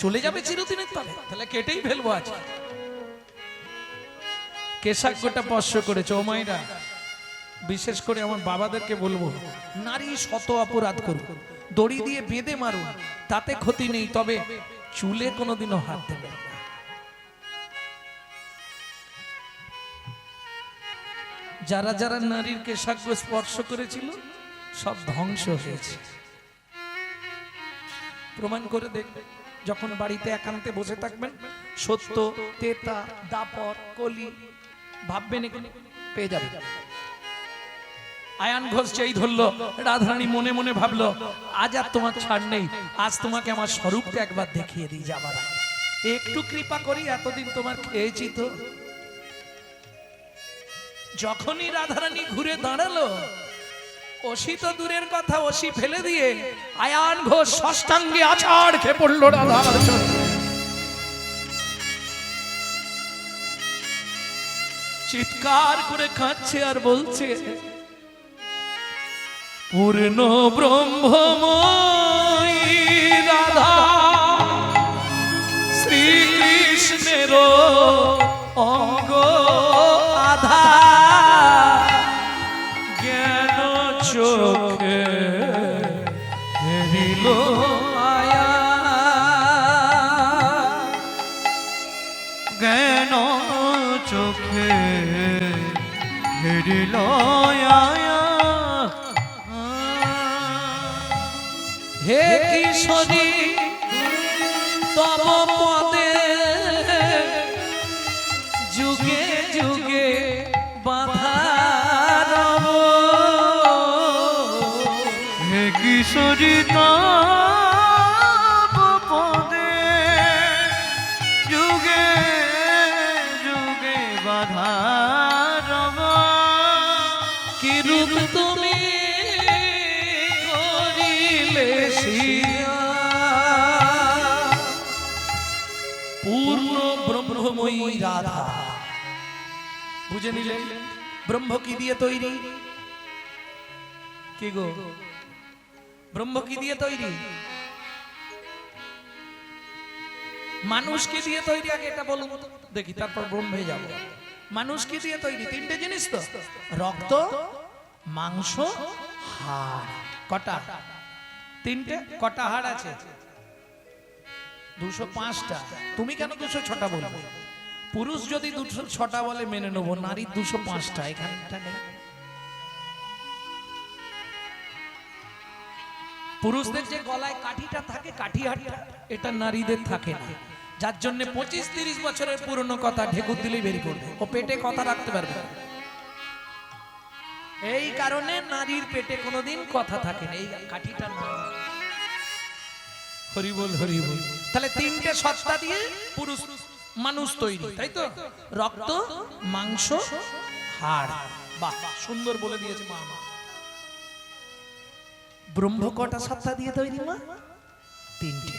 চলে যাবে চিরদিনের তলে, তাহলে কেটেই ফেলবো আজ। কেশাগ্যটা স্পর্শ করেছে। ও মায়েরা, বিশেষ করে আমার বাবাদেরকে বলবো, নারী শত অপরাধ করুক, দড়ি দিয়ে বেঁধে মারুন, তাতে ক্ষতি নেই, তবে চুলে কোনোদিনও হাত দেবেন না। যারা যারা নারীর কেশাগ্য স্পর্শ করেছিল সব ধ্বংস হয়েছে। প্রমাণ করে দেখবে, যখন বাড়িতে একান্তে বসে থাকবেন, সত্য, তেতা, দাপর, কলি ভাববেন, এখানে পেয়ে যাবে। আয়ান ঘোষ যেই ধরলো, রাধারানী মনে মনে ভাবলো, আজ আর তোমার ছাড় নেই, আজ তোমাকে আমার স্বরূপটা একবার দেখিয়ে দিই যাবার আগে। একটু কৃপা করি, এতদিন তোমার খেয়েছি তো। যখনই রাধারানী ঘুরে দাঁড়ালো, অসি তো দূরের কথা, অসি ফেলে দিয়ে আয়ান ঘোষ ষষ্ঠাঙ্গে আছাড় খেয়ে পড়লো রাধার চরণে। চিৎকার করে কাঁদছে আর বলছে, পূর্ণ ব্রহ্মময়ী রাধা শ্রীকৃষ্ণের অঙ্গ আধা, জ্ঞান চোখে হেরিল আয়া, জ্ঞান চোখে হেরিল আয়া। হে কিশোরী তব পদে যুগে যুগে বাধা রব, হে কিশোরী তব পদে যুগে যুগে বাধা রব। কি রূপ তুমি করিলে শিয়া, পূর্ণ ব্রহ্মময়ী রাধা। বুঝে নিলে ব্রহ্ম কি দিয়ে তৈরি? কি গো, ব্রহ্ম কি দিয়ে তৈরি? মানুষ কি দিয়ে তৈরি? আগে এটা বলুন তো দেখি, তারপর ব্রহ্মে যাব। মানুষ কি দিয়ে তৈরি? তিনটে জিনিস তো, রক্ত, মাংস, হাড়। কটা? তিনটে। কটা হাড় আছে? 205টা। তুমি কেন 206টা বলবে? পুরুষ যদি 206টা বলে মেনে নেবো, নারীর 205টা। এখানটা নেই। পুরুষদের যে গলায় কাঠিটা থাকে, কাঠি হাড়টা, এটা নারীদের থাকে না। যার জন্য 25-30 বছরের পুরনো কথা ঢেকুর দিলেই বের করবে, ও পেটে কথা রাখতে পারবে না। এই কারণে নারীর পেটে কোনোদিন কথা থাকে না, এই কাঠিটা না। হরি বল, হরি বল। তাহলে তিনটে সত্তা দিয়ে পুরুষ মানুষ তৈরি, তাই তো? রক্ত, মাংস, হাড়। বাহ, সুন্দর বলে দিয়েছে মা। ব্রহ্ম কটা সত্তা দিয়ে তৈরি মা? তিনটে,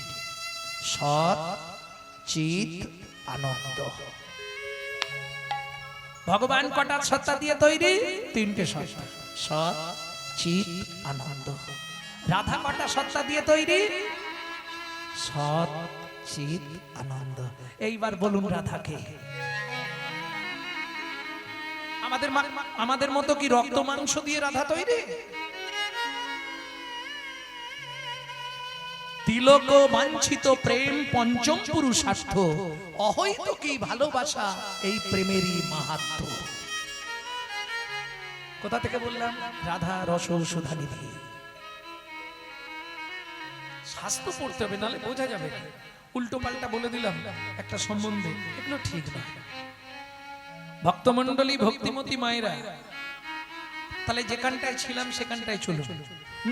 সৎ, চিত, আনন্দ। ভগবান কটা সত্তা দিয়ে তৈরি? তিনটে সত্তা, সৎ, চিত, আনন্দ। রাধা কটা সত্তা দিয়ে তৈরি? সৎ, চিত, আনন্দ। এইবার বলুন রাধাকে। আমাদের মতো কি রক্ত মাংস দিয়ে রাধা তৈরি? তিলক বাঞ্ছিত প্রেম পঞ্চম পুরুষার্থ, অহৈতুকী ভালোবাসা এই প্রেমেরই মাহাত্ম্য। কোথা থেকে বললাম? রাধা রস সুধা নিধি। শাস্ত্র পড়তে হবে, নালে বোঝা যাবে। উল্টো পাল্টা বলে দিলাম একটা সম্বন্ধে, এগুলো ঠিক না। ভক্তমন্ডলী, ভক্তিমতী মায়েরা, তাহলে যেখানটায় ছিলাম সেখানটায় চলুন।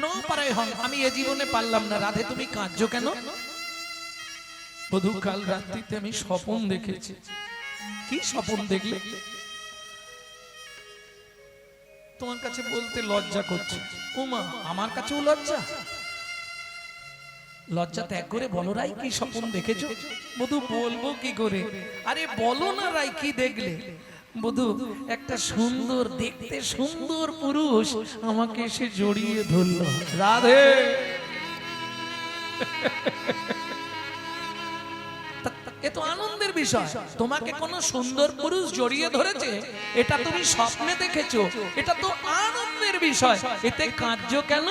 ন পারায় হন, আমি এ জীবনে পারলাম না। রাধে তুমি কাঁদছো কেন? বধূ, কাল রাত্রিতে আমি স্বপন দেখেছি। কি স্বপন দেখলে? তোমার কাছে বলতে লজ্জা করছে। ওমা, আমার কাছেও লজ্জা? লজ্জা ত্যাগ করে বলো রাই, কি স্বপন দেখেছো? বধূ, বলবো কি করে? আরে বলো না রাই, কি দেখলে? বধূ, একটা সুন্দর, দেখতে সুন্দর পুরুষ আমাকে এসে জড়িয়ে ধরলো। রাধে এ তো আনন্দের বিষয়। তোমাকে কোন সুন্দর পুরুষ জড়িয়ে ধরেছে, এটা তুমি স্বপ্নে দেখেছো, এটা তো আনন্দের বিষয়, এতে কাঁদছো কেন?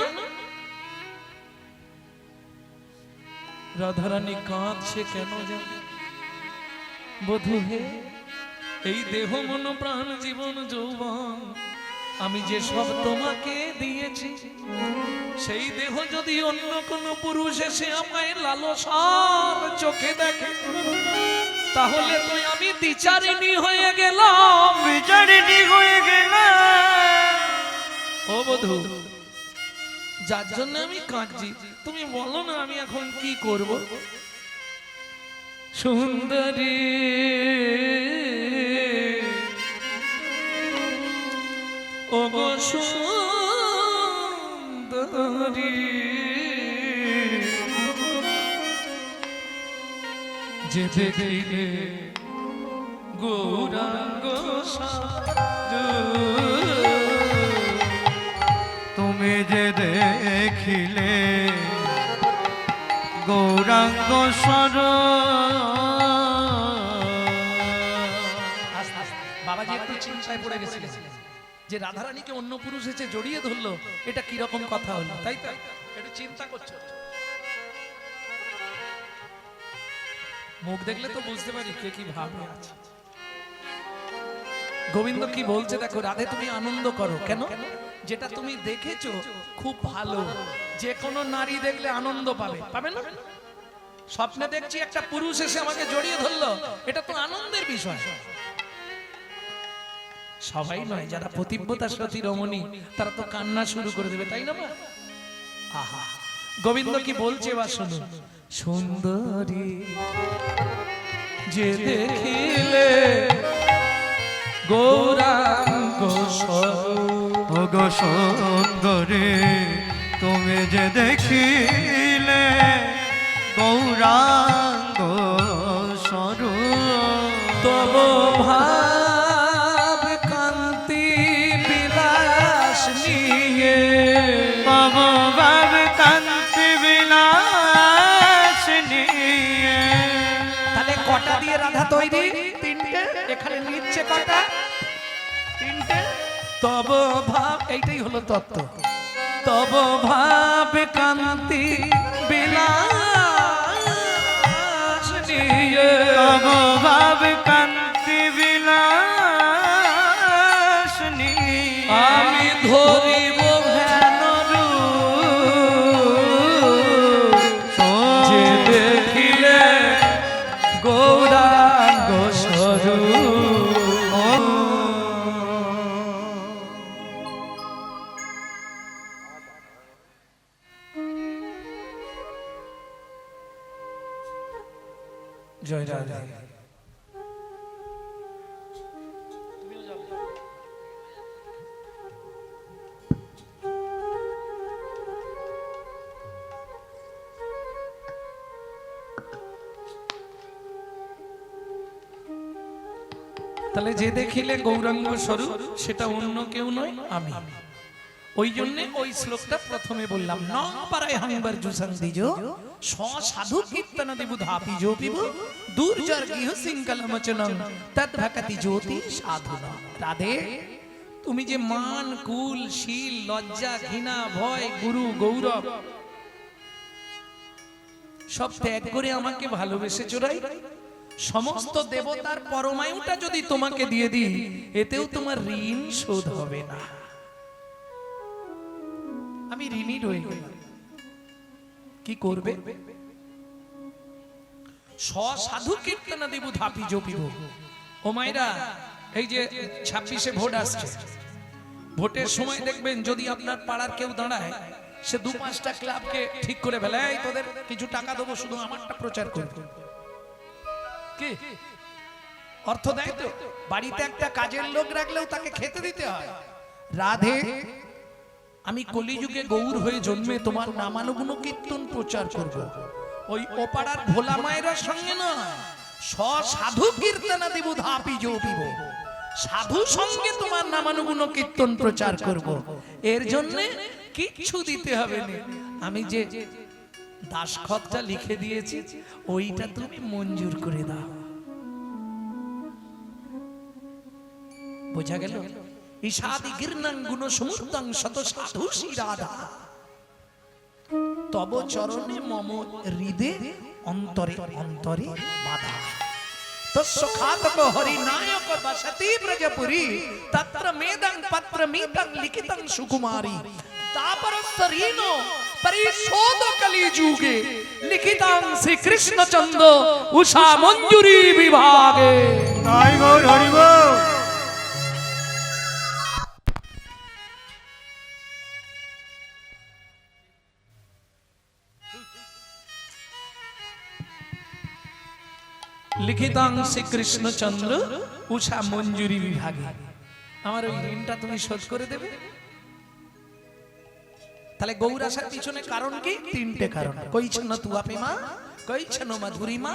রাধারানী কাঁদছে কেন জানো? বধূ হে, এই দেহ মন প্রাণ জীবন যৌবন আমি যে সব তোমাকে দিয়েছি, সেই দেহ যদি অন্য কোন পুরুষ এসে আমায় লালসার চোখে দেখে, তাহলে তো আমি বিচারিণী হয়ে গেলাম। বিচারিণী হয়ে গেলাম। ও বধূ, যার জন্য আমি কাঁদছি, তুমি বলো না আমি এখন কি করব? সুন্দরী ও গো সুন্দরী, যে দেখিলে গৌরাঙ্গ সাজু, তুমি যে দেখিলে গৌরাঙ্গ সর। বাবাজি একটু চিন্তায় পড়ে গেছিলেন যে রাধারানীকে অন্য পুরুষ এসে জড়িয়ে ধরলো, এটা কিরকম কথা হলো, তাই তো একটু চিন্তা করছো। মুখ দেখলে তো বুঝতে পারি কে কি ভাবে আছে। গোবিন্দ কি বলছে দেখো, রাধে তুমি আনন্দ করো। কেন? যেটা তুমি দেখেছো খুব ভালো, যে কোনো নারী দেখলে আনন্দ পাবে, পাবে না? স্বপ্নে দেখছি একটা পুরুষ এসে আমাকে জড়িয়ে ধরলো, এটা তো আনন্দের বিষয়। সবাই নয়, যারা পতিব্রতা সতী রমণী তারা তো কান্না শুরু করে দেবে, তাই না? আহা, গোবিন্দ কি বলছে বা শুনুন। সুন্দরী যে দেখিলে গৌরাঙ্গ স্বরূপ, ও গো সুন্দরী তুমি যে দেখিলে গৌরাঙ্গ স্বরূপ, তব ভাব কান্তি বিলাস নিয়ে, তব ভাব কান্তি বিলাস নিয়ে। তাহলে কটা দিয়ে রাধা তৈরি? তিনটে। এখানে নিচ্ছে কটা? তিনটে। তব ভাব, এইটাই হলো তত্ত্ব। তব ভাব কান্তি বিলাস নিয়ে, তব ভাব কান্তি বিলাস নিয়ে আমি ধরিব হেন রূপ, যে দেখিলে গৌরাঙ্গ স্বরূপ। জয় রাধে। তাহলে যে দেখিলে গৌরাঙ্গ স্বরূপ সেটা অন্য কেউ নয়, আমি। ওই জন্য ওই শ্লোকটা প্রথমে বললাম, ন পারায় হাঙ্গার জুসাং দিজো স সাধু কীর্তন দেবু ধাপি জো পিব দুর্জর গৃহ সিংকল মচনং তদ ভকতি জ্যোতি সাধুনা। রাধে, তুমি যে মান কুল শীল লজ্জা ঘৃণা ভয় গুরু গৌরব সব ত্যাগ করে আমাকে ভালোবেসে চোরাই, সমস্ত দেবতার পরমায়ুটা যদি তোমাকে দিয়ে দিই, এতেও তোমার ঋণ শোধ হবে না। আমি ঋণী রয়ে গেলাম, কি করবে? সাধু কীর্তন দেব ধাপি জপিব। ও মাইরা, এই যে 26-এ ভোট আসছে, ভোটের সময় দেখবেন যদি আপনার পাড়ার কেউ দাঁড়ায়, সে 2-5টা ক্লাবকে ঠিক করে ফেলে, এই তোদের কিছু টাকা দেবো, শুধু আমারটা প্রচার করবে। কি অর্থ দেয় তো? বাড়িতে একটা কাজের লোক রাখলেও তাকে খেতে দিতে হয়। রাধে, আমি কলিযুগে গৌর হয়ে জন্মে তোমার নামানুগুণ কীর্তন প্রচার করব। ওই ওপাড়ার ভোলা মায়ের সঙ্গে নয়, সাধু কীর্তন দেব ধাপি জপিব, সাধু সঙ্গে তোমার নামানুগুণ কীর্তন প্রচার করব। এর জন্য কিচ্ছু দিতে হবে না। আমি যে দাসখতটা লিখে দিয়েছি, ওইটা তুমি মঞ্জুর করে দাও। বোঝা গেল? ঈশাদি গির্ণাং গুণ সমুদ্রং শত সাধু শিরাধা তব চরণে মম হৃদে অন্তরে অন্তরে বাধা। তস্য খাতক হরি নায়ক বসতি ব্রজপুরী তত্র মেদং পত্র মিতং লিখিতং সুকুমারী তাপরস্তরীনো পরিশোধ কলি যুগে লিখিতং শ্রী কৃষ্ণ চন্দ্র উষা মঞ্জুরি বিভাগে। তাই গৌর হরি বল। লিখিতাং শ্রী কৃষ্ণচন্দ্র উষা মঞ্জুরি বিভাগে। আমার ওই ঋণটা তুমি শোধ করে দেবে। তাহলে গৌর আসার পিছনে কারণ কি? তিনটে কারণ। কইছন তুয়া প্রেমা, কইছন মাধুরিমা,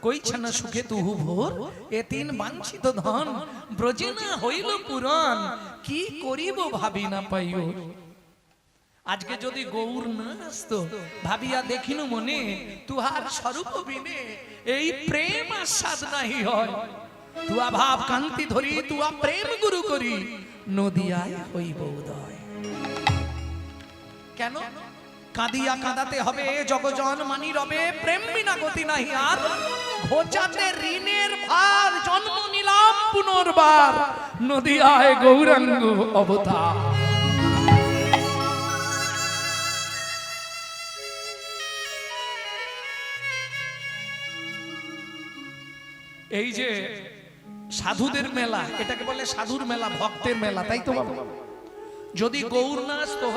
কইছন সুখে তুহু ভোর, এ তিন বাঞ্ছিত ধন ব্রজে না হইল পুরাণ, কি করিব ভাবি না পাইও। আজকে যদি গৌর না আসতো, ভাবিয়া দেখিনু মনে তুহার স্বরূপ বিনে এই প্রেম আস্বাদ নাহি হয়। তুয়া ভাব কান্তি ধরি, তুয়া প্রেম গুরু করি, নদিয়ায় হইব উদয়। কেন? কাঁদিয়া কাঁদাতে হবে জগজন মানি রবে, প্রেম বিনা গতি নাহি আর, ঘোচাতে ঋণের ভার, জন্ম নিলাম পুনর্বার, নদিয়ায় গৌরাঙ্গ অবতার। এই যে সাধুদের মেলা, এটাকে বলে সাধুর মেলা, ভক্তের মেলা, তাই তো বাবা? যদি গৌর না আসতো,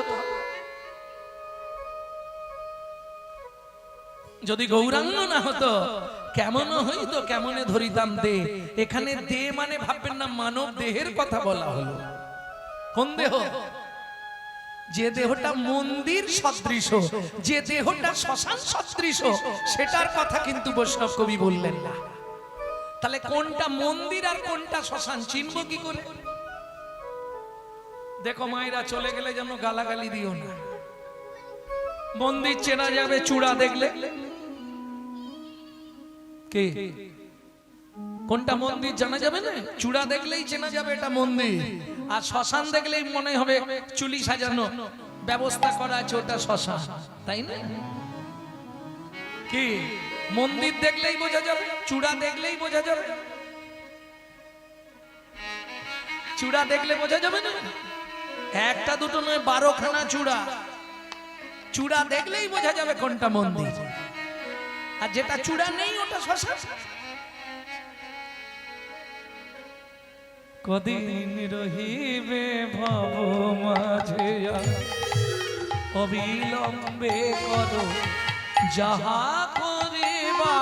যদি গৌরাঙ্গ না হতো, কেমন হইতো, কেমনে ধরিতাম দে। এখানে দে মানে ভাববেন না মানব দেহের কথা বলা হলো। কোন দেহ? যে দেহটা মন্দির সদৃশ, যে দেহটা শ্মশান সদৃশ, সেটার কথা কিন্তু বৈষ্ণব কবি বললেন না। তাহলে কোনটা মন্দির আর কোনটা শ্মশান চিনব কি করে? দেখো মায়েরা, চলে গেলে যেন গালাগালি দিও না। মন্দির চেনা যাবে চূড়া দেখলে। কে কোনটা মন্দির জানা যাবে না? চূড়া দেখলেই চেনা যাবে এটা মন্দির। আর শ্মশান দেখলেই মনে হবে চুলি সাজানো ব্যবস্থা করা আছে, ওটা শ্মশান, তাই না? কি মন্দির দেখলেই বোঝা যাবে, চূড়া দেখলেই বোঝা যাবে? চূড়া দেখলে বোঝা যাবে না? একটা দুটো নয়, 12খানা চূড়া। চূড়া দেখলেই বোঝা যাবে কোনটা মন্দির, আর যেটা চূড়া নেই ওটা শ্মশান। কদিন রহিবে ভব মাঝে, অবিলম্বে করো যাহা করিবা,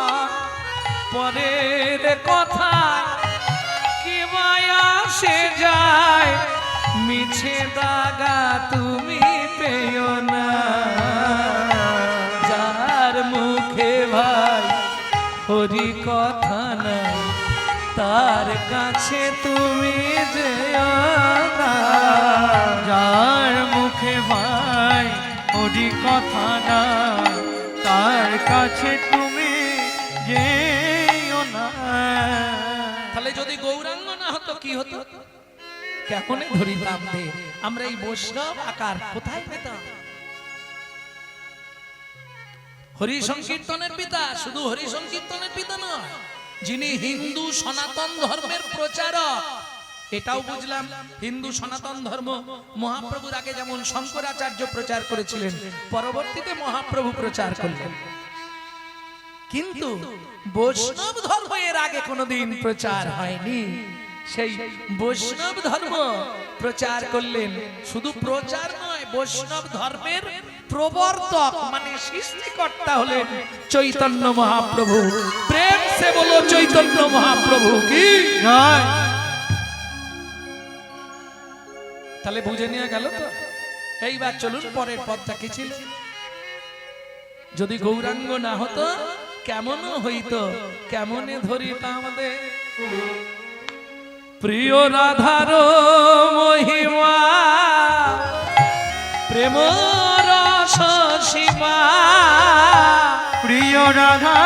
পরের কথা কি মায়া সে যায়, মিছে দাগা তুমি পেও না। যার মুখে ভাই হরি কথা না, তার কাছে তুমি যেও না। যার মুখে ভাই হরি কথা না, তার কাছে তুমি যেও না। তাহলে যদি গৌরাঙ্গ না হতো কি হতো? কেমনে ধরিতাম দে? আমরা এই বৈষ্ণব আকার কোথায় পেতাম? হরি সংকীর্তনের পিতা, শুধু হরি সংকীর্তনের পিতা নয়, যিনি হিন্দু সনাতন ধর্মের প্রচারক। এটাও বুঝলাম, হিন্দু সনাতন ধর্ম মহাপ্রভুর আগে যেমন শঙ্করাচার্য প্রচার করেছিলেন, পরবর্তীতে মহাপ্রভু প্রচার করলেন। কিন্তু বৈষ্ণব ধর্ম এর আগে কোনোদিন প্রচার হয়নি। সেই বৈষ্ণব ধর্ম প্রচার করলেন, শুধু প্রচার নয়, বৈষ্ণব ধর্মের প্রবর্তক মানে সৃষ্টিকর্তা হলেন চৈতন্য মহাপ্রভু। প্রেম সে বলো চৈতন্য মহাপ্রভু কি জয়। তাহলে বুঝে নিয়ে গেল তো? এইবার চলুন পরের পদটা কি ছিল। যদি গৌরাঙ্গ না হতো কেমন হইতো, কেমনে ধরিতাম দে প্রিয় রাধার মহিমা, প্রেম রস সীমা প্রিয় রাধা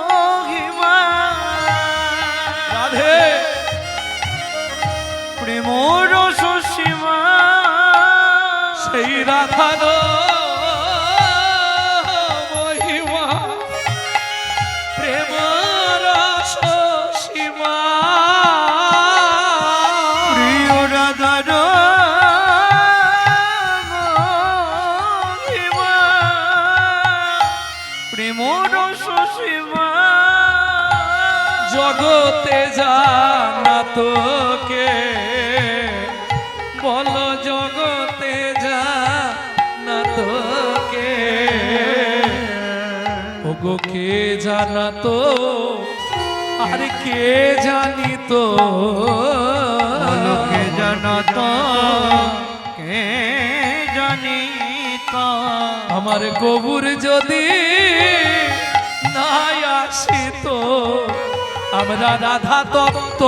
মহিমা রাধে প্রেম রস সীমা সেই রাধার মহিমা প্রেম রস সীমা প্রিয় রাধার মহিমা প্রেম রস সীমা জগতে জানা তোকে বলো জগতে জানা তোকে ওগো কে জানা তো আর কে জানি তো লোকে জানত কে জানিত আমার গবুর যদি নাই আসিত আমরা রাধা তত্ত্ব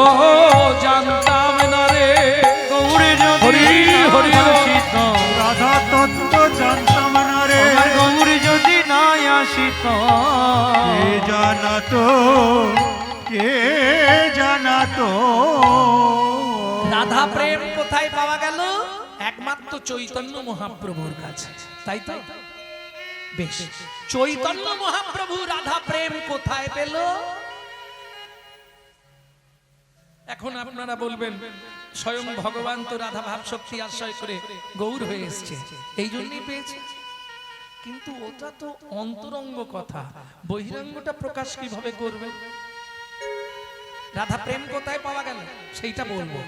জানতাম না রে গৌরে হরি হরি আসিত রাধা তত্ত্ব জানতাম না রে গৌরে যদি নাই আসিত কে জানাতো কে জানাতো রাধা প্রেম কোথায় পাওয়া গেল একমাত্র চৈতন্য মহাপ্রভুর কাছে তাই তো বেশ চৈতন্য মহাপ্রভু রাধা প্রেম কোথায় পেল এখন আপনারা বলবেন স্বয়ং ভগবান তো রাধা ভাব শক্তি আশ্রয় করে গৌর হয়ে এসেছে এই জন্যই পেয়েছে কিন্তু ওটা তো অন্তরঙ্গ কথা বহিরঙ্গটা প্রকাশ কিভাবে করবে রাধা প্রেম কোথায় পাওয়া গেল সেইটা বলবো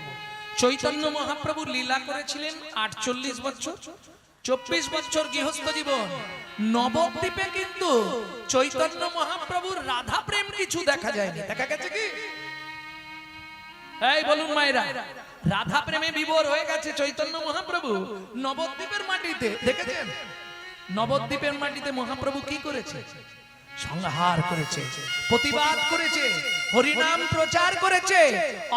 চৈতন্য মহাপ্রভু লীলা করেছিলেন 48 বছর 24 বছর গৃহস্থ জীবন নবদ্বীপে কিন্তু চৈতন্য মহাপ্রভুর রাধা প্রেম কিছু দেখা যায়নি দেখা গেছে কি এই বলুন মায়েরা রাধা প্রেমে বিভোর হয়ে গেছে চৈতন্য মহাপ্রভু নবদ্বীপের মাটিতে দেখেছেন নবদ্বীপের মাটিতে মহাপ্রভু কি করেছে সংহার করেছে প্রতিবাদ করেছে হরিনাম প্রচার করেছে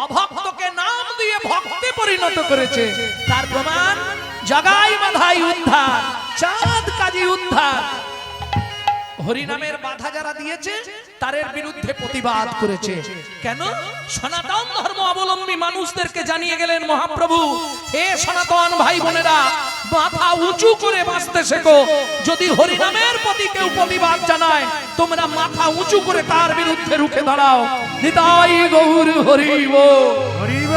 অভক্তকে নাম দিয়ে ভক্তে পরিণত করেছে তার প্রমাণ জগাই বাধাই উদ্ধার চাঁদ কাজী উদ্ধার হরিনামের বাধা যারা দিয়েছে তাদের বিরুদ্ধে প্রতিবাদ করেছে কেন সনাতন ধর্ম অবলম্বী মানুষদেরকে জানিয়ে গেলেন মহাপ্রভু হে সনাতন ভাই বোনেরা মাথা উঁচু করে বাঁচতে শেখো যদি হরিনামের প্রতি কেউ প্রতিবাদ জানায় তোমরা মাথা উঁচু করে তার বিরুদ্ধে রুখে দাঁড়াও নিতাই গৌর হরিব হরিব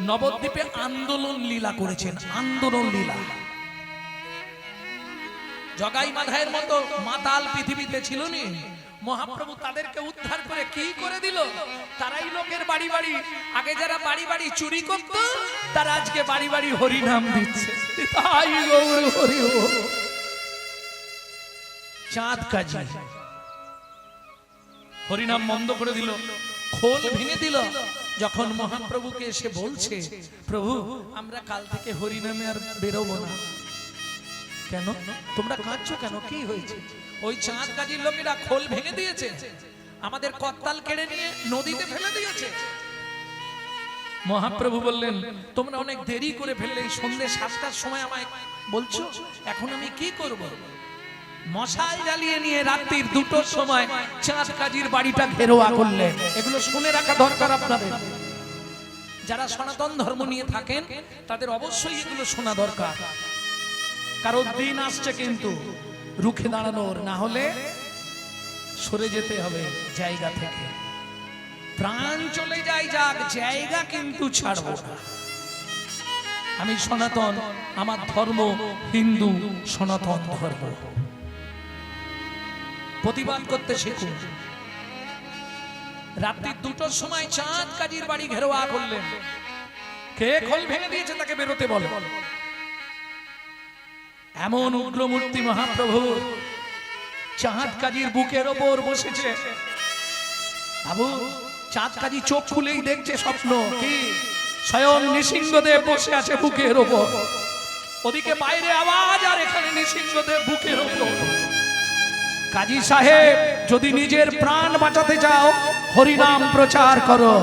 নবদ্বীপে আন্দোলন লীলা করেছেন আন্দোলন লীলা জগাই মাধায়ের মতো মাতাল পৃথিবীতে ছিল নি মহাপ্রভু তাদেরকে উদ্ধার করে কি করে দিল তারাই লোকের বাড়ি বাড়ি আগে যারা বাড়ি বাড়ি চুরি করত তারা আজকে বাড়ি বাড়ি হরি নাম দিচ্ছে তাই গৌর হরি চাঁদ কাজী হরি নাম বন্ধ করে দিল খোল ভেঙে দিল যখন মহাপ্রভুকে এসে বলছে প্রভু আমরা কাল থেকে হরি নামে আর বেরোবো না কেন তোমরা কাঁদছো কেন কি হয়েছে ওই চাঁদ কাজীর লোকেরা খোল ভেঙে দিয়েছে আমাদের করতাল কেড়ে নিয়ে নদীতে ফেলে দিয়েছে মহাপ্রভু বললেন তোমরা অনেক দেরি করে ফেললে এই সন্ধ্যে 7টার সময় আমায় বলছো এখন আমি কি করব মশাল জ্বালিয়ে নিয়ে রাত্রির 2টোর সময় চাঁদ কাজীর বাড়িটা ঘেরোয়া করলেন এগুলো শুনে রাখা দরকার আপনাদের যারা সনাতন ধর্ম নিয়ে থাকেন তাদের অবশ্যই এগুলো শোনা দরকার কারণ দিন আসছে কিন্তু রুখে দাঁড়ানোর না হলে সরে যেতে হবে জায়গা থেকে প্রাণ চলে যায় যাক জায়গা কিন্তু ছাড়বো না আমি সনাতন আমার ধর্ম হিন্দু সনাতন ধর্ম প্রতিবাদ করতে শিখুন রাত্রি 2টোর সময় চাঁদ কাজীর বাড়ি ঘেরোয়া করলেন কে খোল ভেঙে দিয়েছে তাকে বেরোতে বলে এমন উগ্রমূর্তি মহাপ্রভু চাঁদ কাজীর বুকের ওপর বসেছে বাবু চাঁদ কাজী চোখ খুলেই দেখছে স্বপ্ন কি স্বয়ং নৃসিংহদেব বসে আছে বুকের ওপর ওদিকে বাইরে আওয়াজ আর এখানে নৃসিংহদেব বুকের ওপর কাজী সাহেব যদি নিজের প্রাণ বাঁচাতে চাও হরিনাম প্রচার করো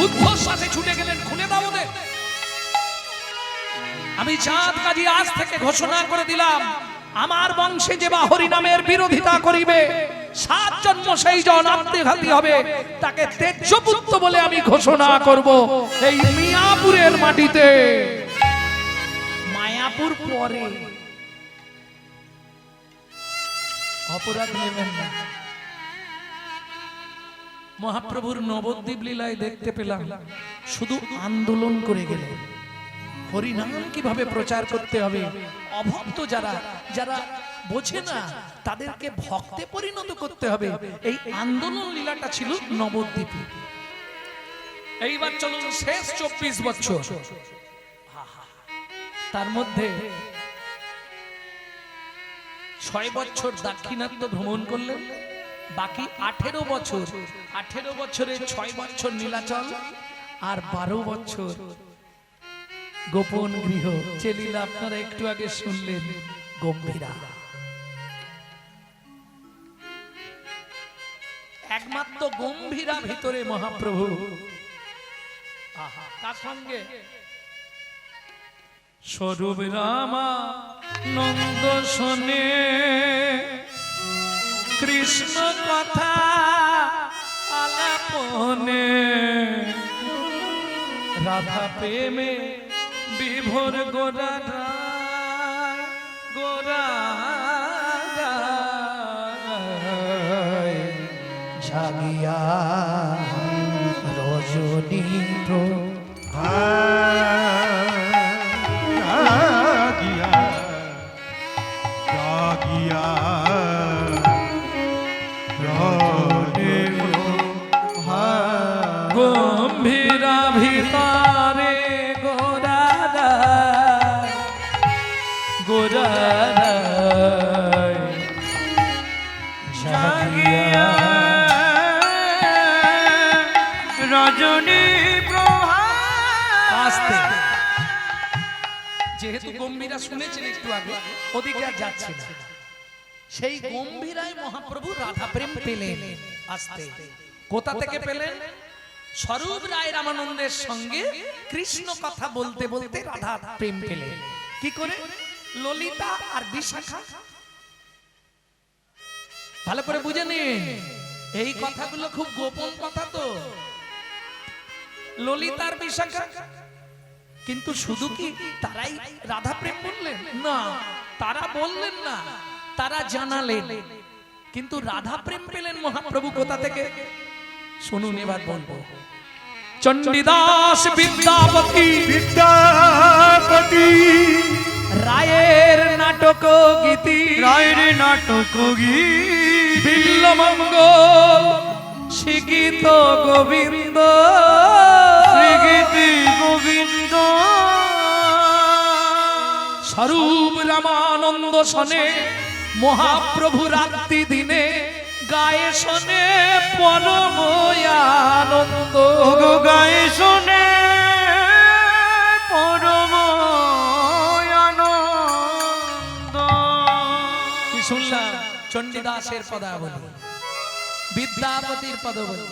উদ্ধর সাথে ছুটে গেলেন খুলে দাও ওদের আমি চাঁদ কাজী আজ থেকে ঘোষণা করে দিলাম, আমার বংশে যে বা হরি নামের বিরোধিতা করিবে 7 জন্ম সেই জন আত্মঘাতী হবে, তাকে তেজপুত্র বলে আমি ঘোষণা করব এই মিয়াপুরের মাটিতে। মায়াপুর পরে, অপরাধ নেবেন না। মহাপ্রভুর নবদ্বীপ লীলায় দেখতে পেলাম শুধু আন্দোলন করে গেলেন, হরিনাম কিভাবে প্রচার করতে হবে। অভক্ত যারা যারা বোঝে না, তাদেরকে ভক্তে পরিণত করতে হবে। এই আন্দোলন লীলাটা ছিল নবদ্বীপে। এইবার চলুন শেষ 24 বছর, তার মধ্যে 6 বছর দাক্ষিণাত্য ভ্রমণ করলেন, বাকি 18 বছর। 18 বছরে 6 বছর নীলাচল আর 12 বছর গোপন গৃহ। চেলিলা আপনারা একটু আগে শুনলেন গম্ভীরা। একমাত্র গম্ভীরা ভিতরে মহাপ্রভু। তার সঙ্গে স্বরূপ রামা নন্দ শোনে কৃষ্ণ কথা আলাপনে, রাধা প্রেমে বিভোর গোরা গোরা জাগিয়া রজনী গম্ভীরা ভিতরে গোরা গোরা জাগিয়া রজনী প্রভা। আস্তে, যেহেতু গম্ভীরা শুনেছেন একটু আগে, ওদিকে আর যাচ্ছে না। সেই গম্ভীরায় মহাপ্রভু রাধা প্রেম পেলেন। আস্তে, কোথা থেকে পেলেন? স্বরূপ রায় রামানন্দের সঙ্গে কৃষ্ণ কথা বলতে বলতে রাধা প্রেম পেলেন। কি করে? ললিতা আর বিশাখা। ভালো করে বুঝে নিন, এই কথাগুলো খুব গোপন কথা তো। ললিতার বিশাখা, কিন্তু শুধু কি তারাই রাধা প্রেম বললেন? না, তারা বললেন না, তারা জানালেন। কিন্তু রাধা প্রেম পেলেন মহাপ্রভু কোথা থেকে? শুনুন, এবার বলবো। চণ্ডীদাস বিদ্যাপতি রায়ের নাটক গীতি, রায়ের নাটক গীতি, বিল্লমঙ্গল শিগীত গোবিন্দ, শ্রীগীতি গোবিন্দ, স্বরূপ রামানন্দ শোনে মহাপ্রভু রাত্রি দিনে গায়ে শোনে পরম আনন্দ, গায়ে শোনে পরম আনন্দ। কি শুনলাম? চণ্ডীদাসের পদাবলী, বিদ্যাপতির পদাবলী।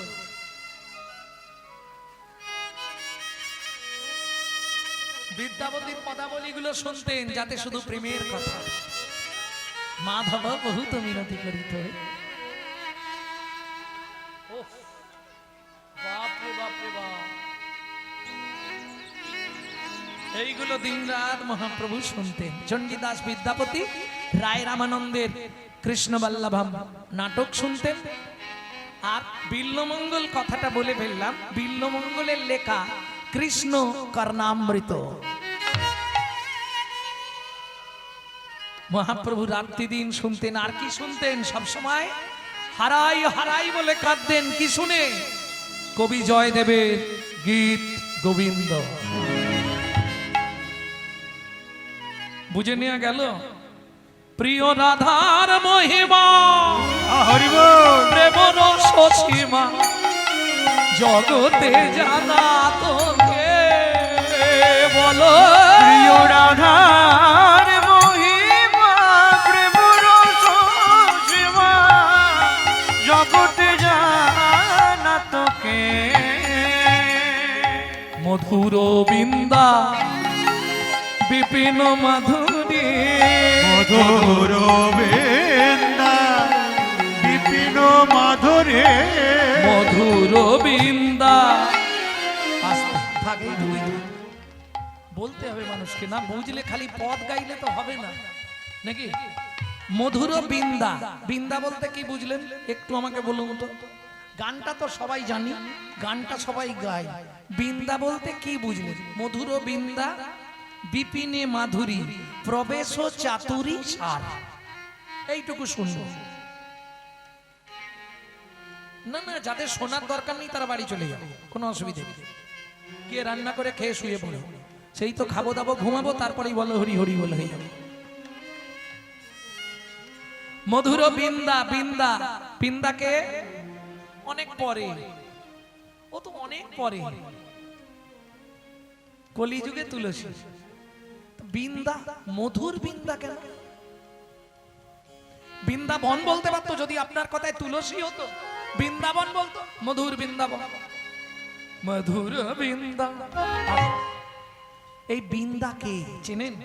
বিদ্যাপতির পদাবলীগুলো শুনতেন যাতে শুধু প্রেমের কথা। মাধব বহুত মিনতি করিত, এইগুলো দিন রাত মহাপ্রভু শুনতেন। চণ্ডীদাস বিদ্যাপতি রায় রামানন্দের কৃষ্ণ বল্লভম নাটক শুনতেন। আর বিল্লমঙ্গল কথাটা বলে ফেললাম, বিল্লমঙ্গলের লেখা কৃষ্ণ কর্ণামৃত। মহাপ্রভু রাত্রি দিন শুনতেন। আর কি শুনতেন? সব সময় হারাই হারাই বলে কাঁদতেন। কি শুনে? কবি জয়দেবের গীত গোবিন্দ। বুঝে নেওয়া গেল প্রিয় রাধার মহিমা, প্রেম রস সীমা জগতে জানা তোকে বলো। প্রিয় রাধার মহিমা, প্রেম রস সীমা জগতে জানা তোকে। মধুর বিন্দা বিপিন মাধুরী মধুর বৃন্দা বিপিন মাধুরী মধুর বৃন্দা। আস্তে থাক, এইটুকুই তো। বলতে হবে মানুষকে, না বুঝলে খালি পদ গাইলে তো হবে না নাকি। মধুর বৃন্দা, বৃন্দা বলতে কি বুঝলেন একটু আমাকে বলুন তো। গানটা তো সবাই জানি, গানটা সবাই গায়, বৃন্দা বলতে কি বুঝলেন? মধুর বৃন্দা বিপিনে মাধুরী প্রবেশ চাতুরী সার, এইটুকু শুনবো। না না, যাদের শোনার দরকার নেই তারা বাড়ি চলে যাবে, কোনো অসুবিধা নেই। গিয়ে রান্না করে খেয়ে শুয়ে পড়ো, সেই তো খাবো দাবো ঘুমাবো, তারপরেই বলো হরি হরি বলে হয়ে যাবে। মধুর বৃন্দা, বৃন্দা বৃন্দাকে অনেক পরে, ও তো অনেক পরে, কলিযুগে তুলসী। বৃন্দা, মধুর বৃন্দা কেন? বৃন্দাবন বলতে পারতো যদি আপনার কথায় তুলসী হতো, বৃন্দাবন বলতো, মধুর বৃন্দাবন, মধুর বৃন্দা। এই বৃন্দা কে চেনেন?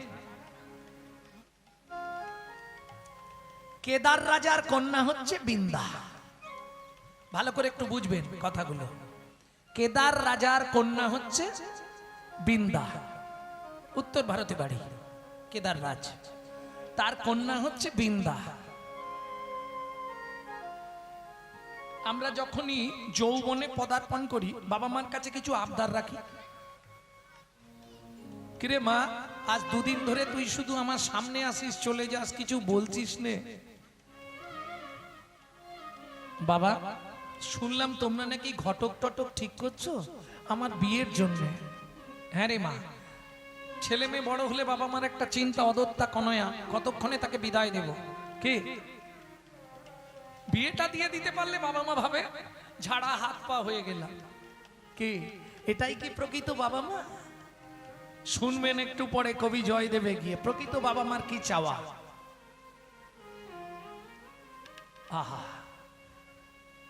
কেদার রাজার কন্যা হচ্ছে বৃন্দা। ভালো করে একটু বুঝবেন কথাগুলো। কেদার রাজার কন্যা হচ্ছে বৃন্দা, উত্তর ভারতে বাড়ি কেদার রাজ, তার কন্যা হচ্ছে বৃন্দা। আমরা যখনই যৌবনে পদার্পণ করি, বাবা মার কাছে কিছু আবদার রাখি। কিরে মা, আজ দুদিন ধরে তুই শুধু আমার সামনে আসিস, চলে যাস, কিছু বলছিস নে। বাবা, শুনলাম তোমরা নাকি ঘটক টটক ঠিক করছো আমার বিয়ের জন্য। হ্যাঁ রে মা, ছেলে মেয়ে বড় হলে বাবা মার একটা চিন্তা, অদত্তা কনয়া, কতক্ষণে তাকে বিদায় দেব। কি বিয়েটা দিয়ে দিতে পারলে বাবা মা ভাবে ঝাড়া হাত পা হয়ে গেলাম। কি এটাই কি প্রকৃত বাবা মা? শুনবেন একটু পরে কবি জয় দেবে গিয়ে প্রকৃত বাবা মার কি চাওয়া। আহা,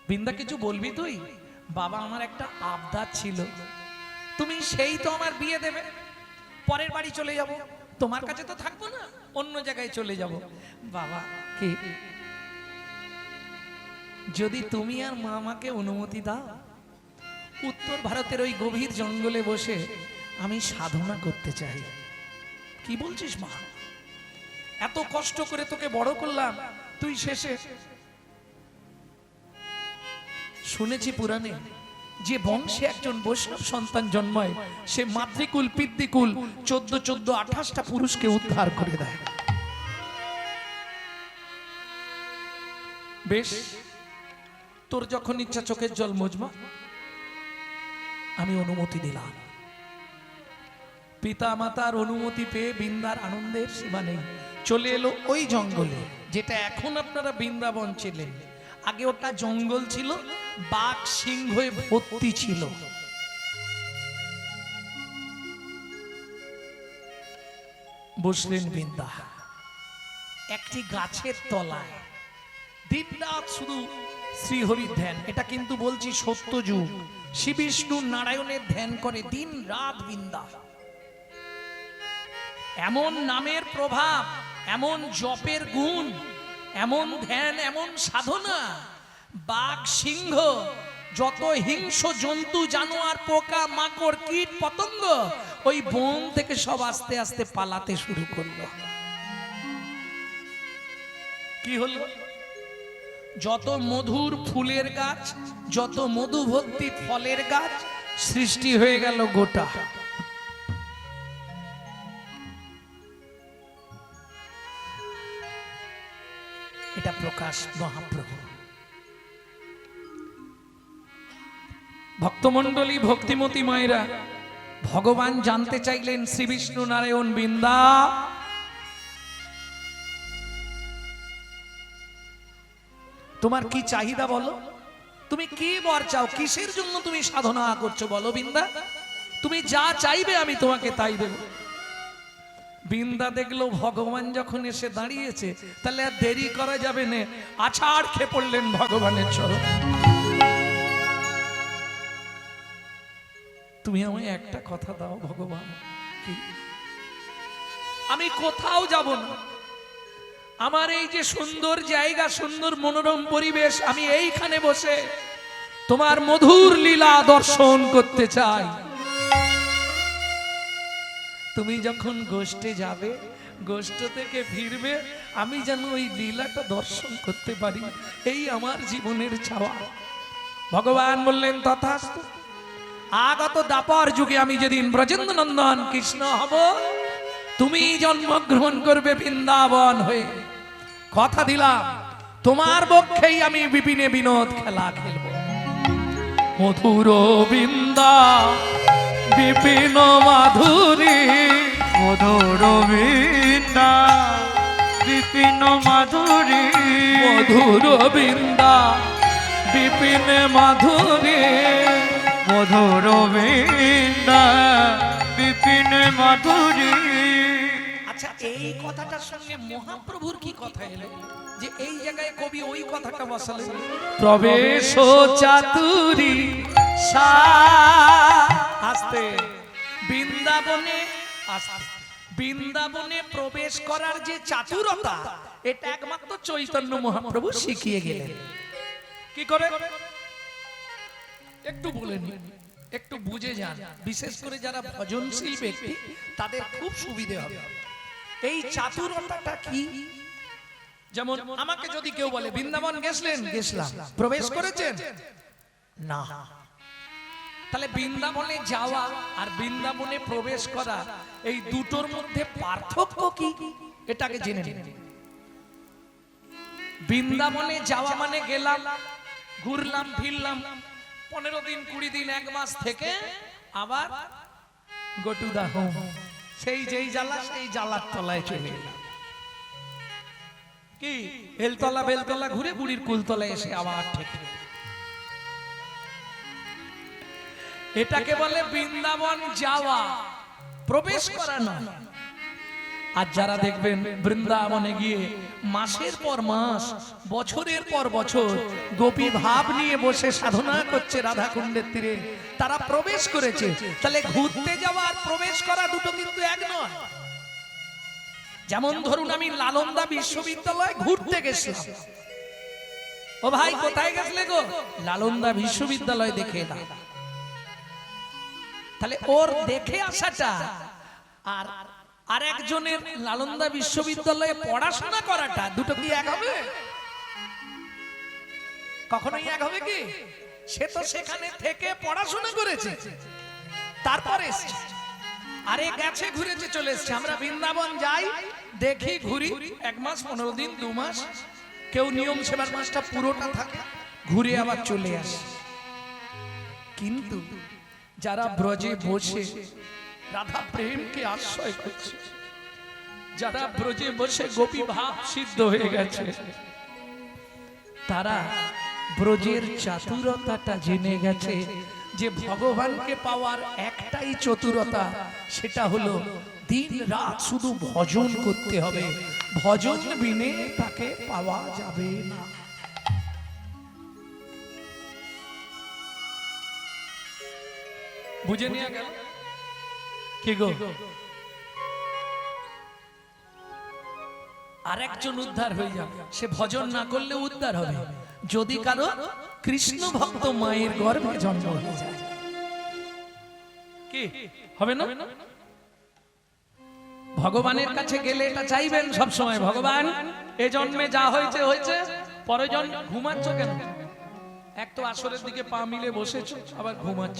বৃন্দা কিছু বলবি তুই? বাবা আমার একটা আবদার ছিল, তুমি সেই তো আমার বিয়ে দেবে, পরের বাড়ি চলে যাব, তোমার কাছে তো থাকবো না, অন্য জায়গায় চলে যাব। বাবা কি যদি তুমি আর মা আমাকে অনুমতি দাও, উত্তর ভারতের ওই গভীর জঙ্গলে বসে আমি সাধনা করতে চাই। কি বলছিস মা? এত কষ্ট করে তোকে বড় করলাম, তুই শেষে। শুনেছি পুরাণে যে বংশে একজন বৈষ্ণব সন্তান জন্মায়, সে মাতৃকুল পিতৃকুল 14-14-28টা পুরুষকে উদ্ধার করে দেয়। বেশ, তোর যখন ইচ্ছা চোখের জল মুজমা, আমি অনুমতি দিলাম। পিতা মাতার অনুমতি পেয়ে বৃন্দার আনন্দের সীমা নেই। চলে এলো ওই জঙ্গলে, যেটা এখন আপনারা বৃন্দাবন ছিলেন, আগে ওটা জঙ্গল ছিল, বাঘ সিংহে ভর্তি ছিল। বসলেন বৃন্দা একটি গাছের তলায়, দিনরাত শুধু শ্রীহরির ধ্যান। এটা কিন্তু বলছি সত্য যুগ, শ্রী বিষ্ণু নারায়ণের ধ্যান করে দিন রাত বৃন্দা। এমন নামের প্রভাব, এমন জপের গুণ, এমন ধ্যান, এমন সাধনা, বাঘ সিংহ যত হিংস্র জন্তু জানোয়ার পোকা মাকড় কীট পতঙ্গ ওই বন থেকে সব আস্তে আস্তে পালাতে শুরু করলো। কি হলো? যত মধুর ফুলের গাছ, যত মধু ভর্তি ফলের গাছ সৃষ্টি হয়ে গেল গোটা। এটা প্রকাশ মহাপ্রভু। ভক্তমণ্ডলী, ভক্তিমতী মায়েরা, ভগবান জানতে চাইলেন শ্রী বিষ্ণু নারায়ণ বৃন্দা তোমার কি চাহিদা বলো, তুমি কি বর চাও, কিসের জন্য তুমি সাধনা করছো বলো বৃন্দা, তুমি যা চাইবে আমি তোমাকে তাই দেব। বৃন্দা দেখলো ভগবান যখন এসে দাঁড়িয়েছে, তাহলে আর দেরি করা যাবে না, আছাড় খেয়ে পড়লেন ভগবানের চরণ। তুমি আমায় একটা কথা দাও ভগবান। কি? আমি কোথাও যাব না। আমার এই যে সুন্দর জায়গা, সুন্দর মনোরম পরিবেশ, আমি এইখানে বসে তোমার মধুর লীলা দর্শন করতে চাই। তুমি যখন গোষ্ঠে যাবে, গোষ্ঠ থেকে ফিরবে, আমি যেন ওই লীলাটা দর্শন করতে পারি, এই আমার জীবনের চাওয়া। ভগবান বললেন তথাস্তু। আগত দাপর যুগে আমি যেদিন ব্রজেন্দ্র নন্দন কৃষ্ণ হব, তুমি জন্মগ্রহণ করবে বৃন্দাবন হয়ে। কথা দিলাম তোমার পক্ষেই আমি বিপিনে বিনোদ খেলা খেলব। মধুর বৃন্দা বিপিন মাধুরী, মধুর বৃন্দা বিপিন মাধুরী, মধুর বৃন্দা বিপিন মাধুরী, মধুর বৃন্দা বিপিন মাধুরী। আচ্ছা, এই কথাটার সঙ্গে মহাপ্রভুর কি কথা এলো যে এই জায়গায় কবি ওই কথাটা বসালেন? প্রবেশ চাতুরী আস্তে বৃন্দাবনে, বৃন্দাবনে প্রবেশ করার যে চাতুরতা, এটা একমাত্র চৈতন্য মহাপ্রভু শিখিয়ে গেলেন। কি করে একটু বলে নিন, একটু বুঝে যান। বিশেষ করে যারা ভজনশীল ব্যক্তি তাদের খুব সুবিধে হবে। এই চাতুরতাটা কি? যেমন আমাকে যদি কেউ বলে বৃন্দাবন গেছিলেন, গেছিলাম। প্রবেশ করেছেন? না। তাহলে বৃন্দাবনে যাওয়া আর বৃন্দাবনে প্রবেশ করা, এই দুটোর মধ্যে পার্থক্য কি এটাকে জেনে নিন। বৃন্দাবনে যাওয়া মানে গেলাম, ঘুরলাম ফিরলাম, 15 দিন 20 দিন 1 মাস থেকে আবার গো টু দা হোম, সেই যেই জ্বালা সেই জ্বালার তলায় চলে এলাম। কি এলতলা বেলতলা ঘুরে বুড়ির কুলতলায় এসে আবার ঠিক। এটাকে বলে বৃন্দাবন যাওয়া, প্রবেশ করা নয়। আর যারা দেখবেন বৃন্দাবনে গিয়ে মাসের পর মাস, বছরের পর বছর গোপী ভাব নিয়ে বসে সাধনা করছে রাধা কুণ্ডের তীরে, তারা প্রবেশ করেছে। তাহলে ঘুরতে যাওয়া আর প্রবেশ করা দুটো কিন্তু এক নয়। যেমন ধরুন আমি নালন্দা বিশ্ববিদ্যালয়ে ঘুরতে গেছিলাম। ও ভাই কোথায় গেছিলে গো? নালন্দা বিশ্ববিদ্যালয় দেখে এলাম। তাহলে ওর দেখে আসাটা আর আরেকজনের নালন্দা বিশ্ববিদ্যালয়ে পড়াশোনা করাটা, দুটো কি এক হবে? কখনোই এক হবে কি? সে তো সেখানে থেকে পড়াশোনা করেছে, তারপরে আরে গেছে, ঘুরেছে, চলে এসছে। আমরা বৃন্দাবন যাই, দেখি, ঘুরি, 1 মাস 15 দিন 2 মাস, কেউ নিয়ম সেবার মাসটা পুরোটা থাকে, ঘুরে আবার চলে আসে। কিন্তু যারা ব্রজে বসে রাধা প্রেমকে আশ্রয় করছে, যারা ব্রজে বসে গোপী ভাব সিদ্ধ হয়ে গেছে, তারা ব্রজের চাতুরতাটা জেনে গেছে যে ভগবানকে পাওয়ার একটাই চতুরতা, সেটা হলো দিন রাত শুধু ভজন করতে হবে। ভজন বিনে তাকে পাওয়া যাবে না। বুঝে নিয়ে গেল কি গো? আরেকজন উদ্ধার হয়ে যাবে, সে ভজন না করলে উদ্ধার হবে যদি কারো কৃষ্ণ ভক্ত মায়ের গর্ভে জন্ম হয়ে যায়। কি হবে না? ভগবানের কাছে গেলে এটা চাইবেন সব সময়, ভগবান এ জন্মে যা হয়েছে হয়েছে, পরে জন্ম ঘুমাচ্ছ কেন? এক তো আসরের দিকে পা মিলে বসেছ, আবার ঘুমাচ্ছ,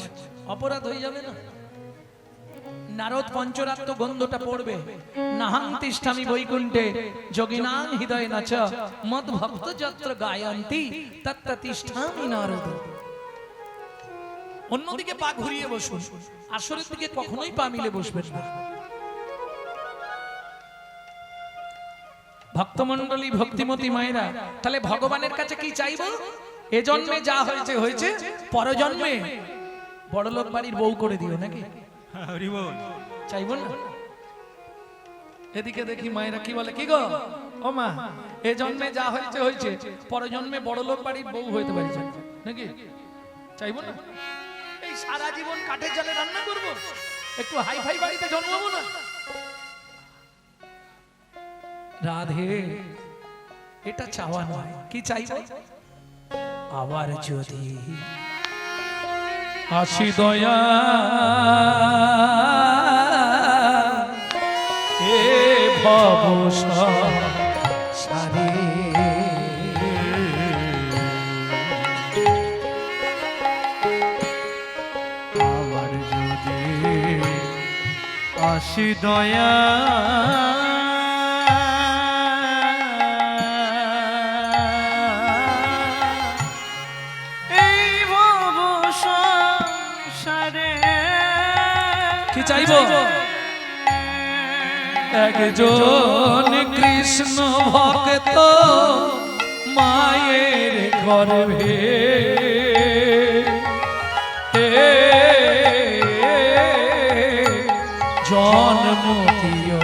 অপরাধ হয়ে যাবে না? নারদ পঞ্চরাত্র গন্ধটা পড়বে, নাহাং তিষ্ঠামি বৈকুণ্ঠে যোগিনাং হৃদয় নাচ মদ ভক্ত যত্র গায়ন্তি তত্র তিষ্ঠামি নারদ। অন্যদিকে পা ঘুরিয়ে বসুন, আসরের দিকে কখনোই পা মিলে বসবেন না। ভক্তমণ্ডলী, ভক্তিমতী মায়েরা, তাহলে ভগবানের কাছে কি চাইবো? এ জন্মে যা হয়েছে হয়েছে, পরজন্মে বড়লোক বাড়ির বউ করে দিও নাকি? চাইবো না? এদিকে দেখি মায়েরা কি বলে, কি গো ও মা, এ জন্মে যা হয়েছে হয়েছে, পরজন্মে বড়লোক বাড়ির বউ হইতে পারি নাকি? চাইবো না? এই সারা জীবন কাঠের জালে রান্না করবো, একটু হাই ফাই বাড়িতে জন্মাবো না? রাধে এটা চাওয়া নয়, কি চাইব? আবার যদি আসি দয়া এ ভব সারে, আবার যদি আসি দয়া এই ভব সংসারে, কি চাইব? একজন কৃষ্ণ ভক্ত মায়ের গর্ভে জন্ম দিও।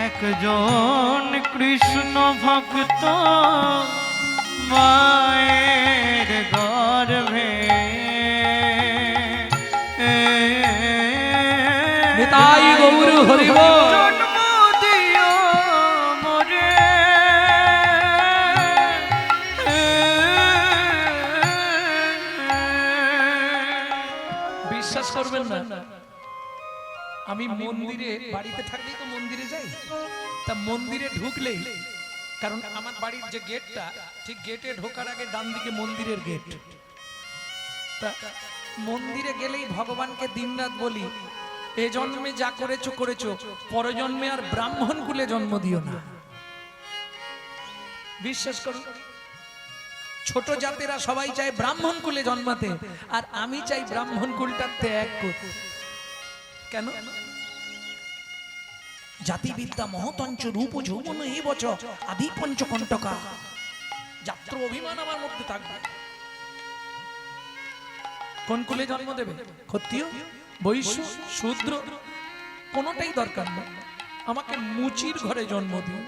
একজন কৃষ্ণ ভক্ত মায়ের গর্ভে নিতাই গৌর হরি বল। জন্ম দিও মোরে, বিশ্বাস করবেন না, আমি মন্দিরে বাড়িতে থাকলেই তো মন্দিরে যাই, তা মন্দিরে ঢুকলেই, কারণ আমার বাড়ির যে গেটটা ঠিক গেটে ঢোকার আগে ডান দিকে মন্দিরের গেট, তা মন্দিরে গেলেই ভগবানকে দিনরাত বলি, এ জন্মে যা করেছো করেছো, পরজন্মে আর ব্রাহ্মণ কুলে জন্ম দিও না। বিশ্বাস করুন, ছোট জাতেরা সবাই চায় ব্রাহ্মণ কুলে জন্মাতে, আর আমি চাই ব্রাহ্মণ কুলটা ত্যাগ করতে। কেন? জাতিবিদ্যা মহতঞ্চ রূপ যৌবন এই বছর আদি পঞ্চকণ্টকা, যাত্র অভিমান আমার মধ্যে থাকবে। কোন কুলে জন্ম দেবে? ক্ষত্রিয়, বৈশ্য, শূদ্র, কোনটাই দরকার নেই, আমাকে মুচির ঘরে জন্ম দিও।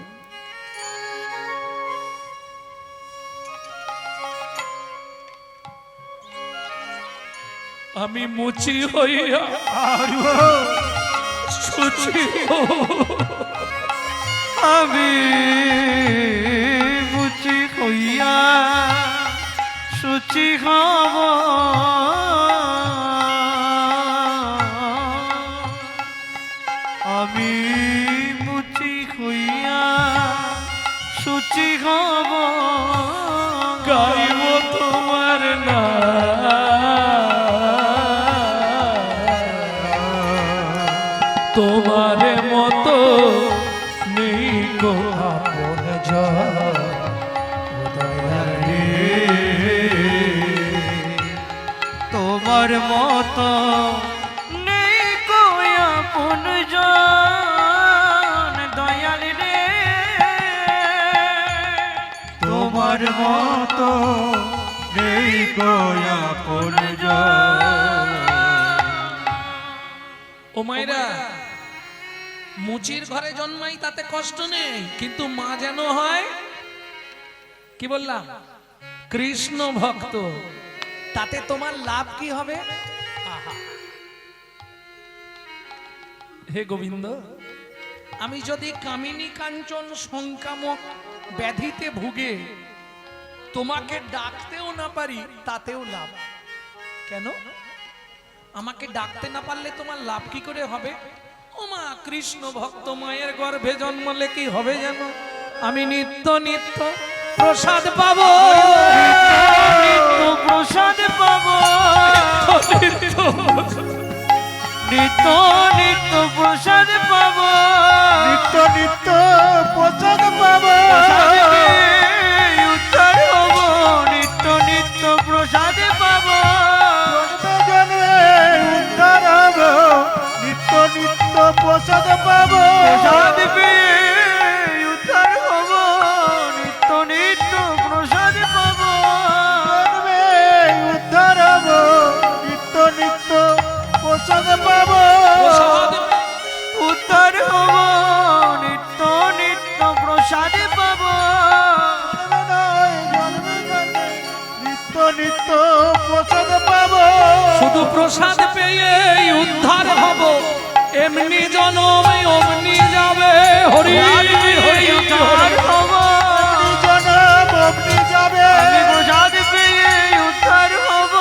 আমি মুচি হইয়া সুচি আমি মুচি হইয়া সুচি হব, আমি মুচি হইয়া সুচি হব, গাইব তোমার নাম, তোমার মতো নেই গো আপন জন, তোমার মতো নেই কই আপন জন, দয়াল রে তোমার মতো নেই কই আপন জন। ও মায়েরা, মুচির ঘরে জন্মাই তাতে কষ্ট নেই, কিন্তু মা যেন হয় কি বললাম কৃষ্ণ ভক্ত, তাতে তোমার লাভ কি হবে? আহা, হে গোবিন্দ, আমি যদি কামিনী কাঞ্চন সংকামক ব্যাধিতে ভুগে তোমাকে ডাকতেও না পারি, তাতেও লাভ। কেন? আমাকে ডাকতে না পারলে তোমার লাভ কি করে হবে? ও মা, কৃষ্ণ ভক্ত মায়ের গর্ভে জন্মলে কি হবে জানো? আমি নিত্য নিত্য প্রসাদ পাবো, নিত্য প্রসাদ পাবো, নিত্য নিত্য প্রসাদ পাবো, নিত্য নিত্য প্রসাদ পাবো, উদ্ধার হব, নিত্য নিত্য প্রসাদ পাবো, জন্মে উদ্ধার হব, নিত্য নিত্য প্রসাদ পাবো, প্রসাদ পেয়ে উদ্ধার হব, নিত্য নিত্য প্রসাদ পাবো, জন্মে উদ্ধার হব, নিত্য নিত্য প্রসাদ পাবো, উদ্ধার হব, নিত্য নিত্য প্রসাদ পাবো। প্রসাদ পেয়ে উদ্ধার হব। জনম অগ্নি যাবে আমি প্রসাদ পেয়ে উদ্ধার হব।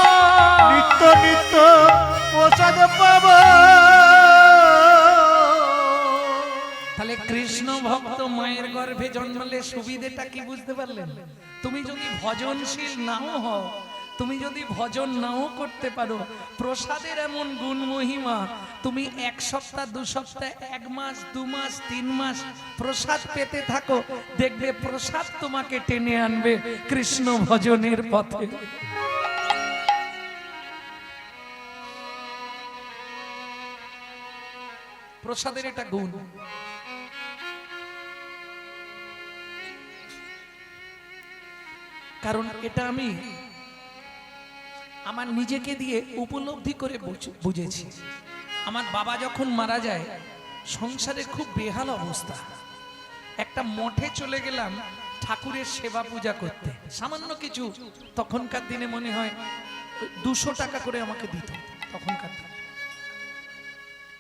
নিত্য নিত্য প্রসাদ পাব। তাহলে কৃষ্ণ ভক্ত মায়ের গর্ভে জন্মালে সুবিধেটা কি বুঝতে পারলেন? তুমি যদি ভজনশীল নাও হও, তুমি যদি ভজন নাও করতে পারো, প্রসাদের এমন গুণ মহিমা, তুমি 1 সপ্তাহ 2 সপ্তাহ 1 মাস 2 মাস 3 মাস প্রসাদ পেতে থাকো, দেখবে প্রসাদ তোমাকে টেনে আনবে কৃষ্ণ ভজনের পথে। প্রসাদের এটা গুণ। কারণ এটা আমি আমার নিজেকে দিয়ে উপলব্ধি করে বুঝেছি। আমার বাবা যখন মারা যায়, সংসারে খুব বেহাল অবস্থা। একটা মঠে চলে গেলাম ঠাকুরের সেবা পূজা করতে, সামান্য কিছু, তখনকার দিনে মনে হয় 200 টাকা করে আমাকে দিত। তখনকার দিনে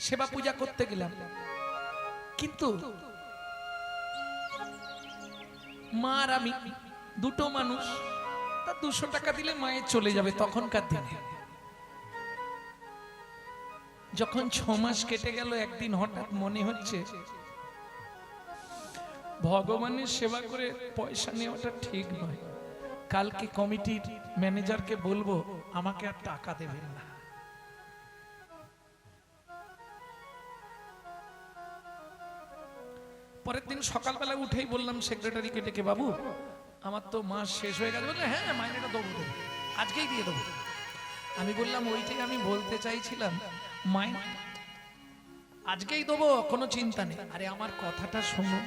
সেবা পূজা করতে গেলাম, কিন্তু মা আর আমি দুটো মানুষ, তা 200 টাকা দিলে মায়ের চলে যাবে তখনকার দিনে। যখন 6 মাস কেটে গেল, একদিন হঠাৎ মনে হচ্ছে ভগবানের সেবা করে পয়সা নেওয়াটা ঠিক নয়, কালকে কমিটির ম্যানেজারকে বলবো আমাকে আর টাকা দেবেন না। পরের দিন সকালবেলা উঠেই বললাম সেক্রেটারিকে ডেকে, বাবু আমার তো মাস শেষ হয়ে গেছে। বললে হ্যাঁ মাইনেটা দেবো, আজকেই দিয়ে দেবো। আমি বললাম ওইটাই আমি বলতে চাইছিলাম, মাইনে আজকেই দেবো, কোনো চিন্তা নেই। আরে আমার কথাটা শোনো,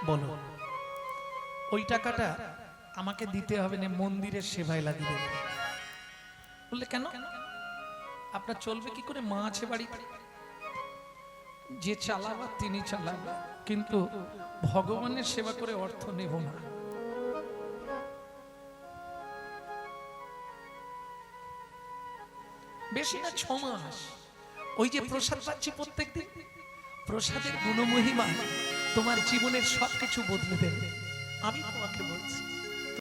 বলো ওই টাকাটা আমাকে দিতে হবে না, মন্দিরের সেবায় লাগিয়ে দেবে। বললে কেন, আপনার চলবে কি করে? মা আছে বাড়িতে, যে চালাবা তিনি চালাবে, কিন্তু ভগবানের সেবা করে অর্থ নেব না। বেশি না, 6 মাস। ওই যে প্রসাদ পাচ্ছি প্রত্যেকদিন, প্রসাদের গুণমহিমা তোমার জীবনের সবকিছু বদলে দেবে। আমি তোমাকে বলছি